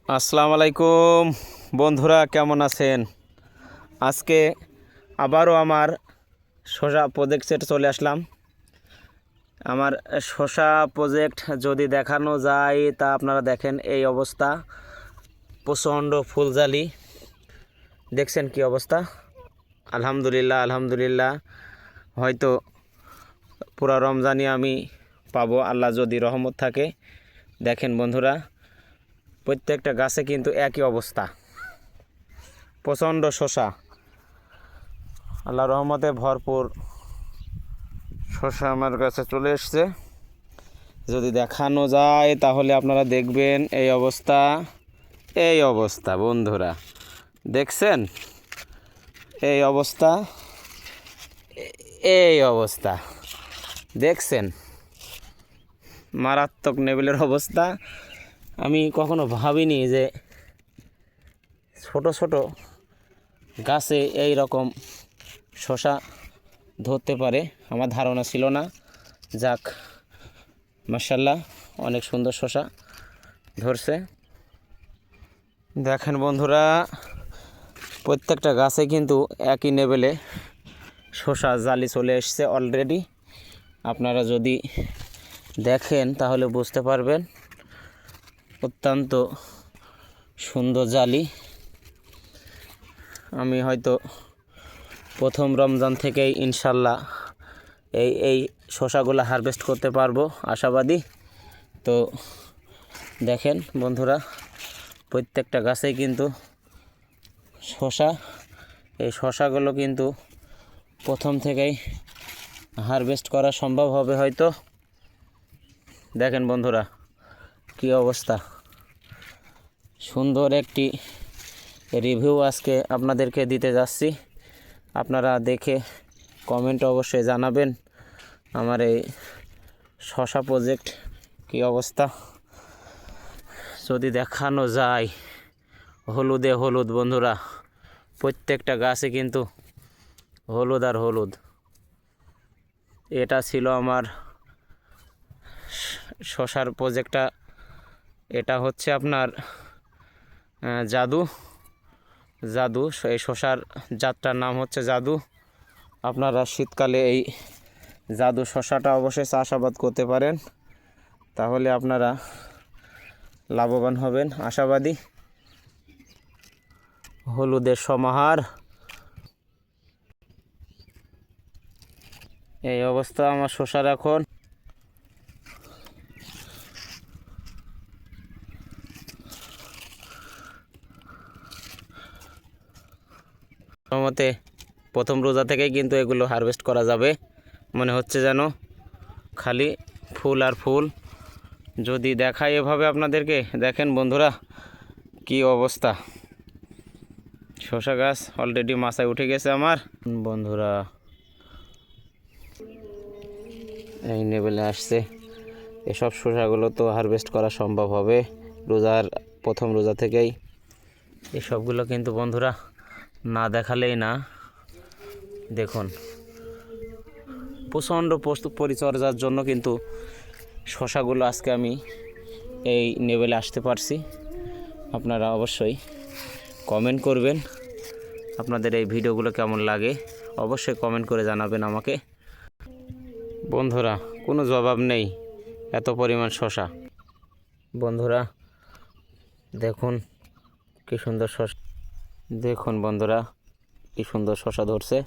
আসসালামু আলাইকুম বন্ধুরা, কেমন আছেন? আজকে আবারও আমার শসা প্রজেক্টে চলে আসলাম। আমার শসা প্রজেক্ট যদি দেখানো যায় তা আপনারা দেখেন, এই অবস্থা, প্রচণ্ড ফুলজালি। দেখছেন কি অবস্থা? আলহামদুলিল্লাহ আলহামদুলিল্লাহ, হয়তো পুরা রমজানই আমি পাবো, আল্লাহ যদি রহমত থাকে। দেখেন বন্ধুরা, প্রত্যেকটা গাছে কিন্তু একই অবস্থা, প্রচণ্ড শসা। আল্লাহ রহমতে ভরপুর শসা আমার কাছে চলে এসছে। যদি দেখানো যায় তাহলে আপনারা দেখবেন এই অবস্থা, এই অবস্থা বন্ধুরা, দেখছেন এই অবস্থা, এই অবস্থা দেখছেন, মারাত্মক লেভেলের অবস্থা। আমি কখনো ভাবিনি যে ছোট ছোট গাছে এই রকম শসা ধরতে পারে, আমার ধারণা ছিল না। যাক, মাশাআল্লাহ, অনেক সুন্দর শসা ধরছে। দেখেন বন্ধুরা, প্রত্যেকটা গাছে কিন্তু একই লেভেলে শসা জালি চলে এসছে অলরেডি। আপনারা যদি দেখেন তাহলে বুঝতে পারবেন, অত্যন্ত সুন্দর জালি। আমি হয়তো প্রথম রমজান থেকেই ইনশাল্লাহ এই শসাগুলো হারভেস্ট করতে পারবো, আশাবাদী। তো দেখেন বন্ধুরা, প্রত্যেকটা গাছেই কিন্তু শসা। এই শসাগুলো কিন্তু প্রথম থেকেই হারভেস্ট করা সম্ভব হবে হয়তো। দেখেন বন্ধুরা কি অবস্থা, সুন্দর একটি রিভিউ আজকে আপনাদেরকে দিতে যাচ্ছি। আপনারা দেখে কমেন্ট অবশ্যই জানাবেন আমার এই শসা প্রজেক্ট কি অবস্থা। যদি দেখানো যায়, হলুদে হলুদ বন্ধুরা, প্রত্যেকটা গাছে কিন্তু হলুদ আর হলুদ। এটা ছিল আমার শসার প্রজেক্টটা। এটা হচ্ছে আপনার জাদু জাদু এই শসার জাতটার নাম হচ্ছে জাদু। আপনারা শীতকালে এই জাদু শসাটা অবশ্যই চাষাবাদ করতে পারেন, তাহলে আপনারা লাভবান হবেন, আশাবাদী। হলুদের সমাহার, এই অবস্থা আমার শসার এখন। মতে প্রথম রোজা থেকেই কিন্তু এগুলো হারভেস্ট করা যাবে, মনে হচ্ছে যেন খালি ফুল আর ফুল। যদি দেখাই এভাবে আপনাদেরকে, দেখেন বন্ধুরা কি অবস্থা। শসা গাছ অলরেডি মাথায় উঠে গেছে আমার বন্ধুরা, এই লেভেলে আসছে। এসব শসাগুলো তো হারভেস্ট করা সম্ভব হবে প্রথম রোজা থেকেই। এসবগুলো কিন্তু বন্ধুরা না দেখালেই না। দেখুন, প্রচণ্ড পরিচর্যার জন্য কিন্তু শসাগুলো আজকে আমি এই লেভেলে আসতে পারছি। আপনারা অবশ্যই কমেন্ট করবেন, আপনাদের এই ভিডিওগুলো কেমন লাগে অবশ্যই কমেন্ট করে জানাবেন আমাকে। বন্ধুরা কোনো জবাব নেই, এত পরিমাণ শসা। বন্ধুরা দেখুন কি সুন্দর শসা, দেখুন বন্ধুরা কি সুন্দর শসা ধরছে।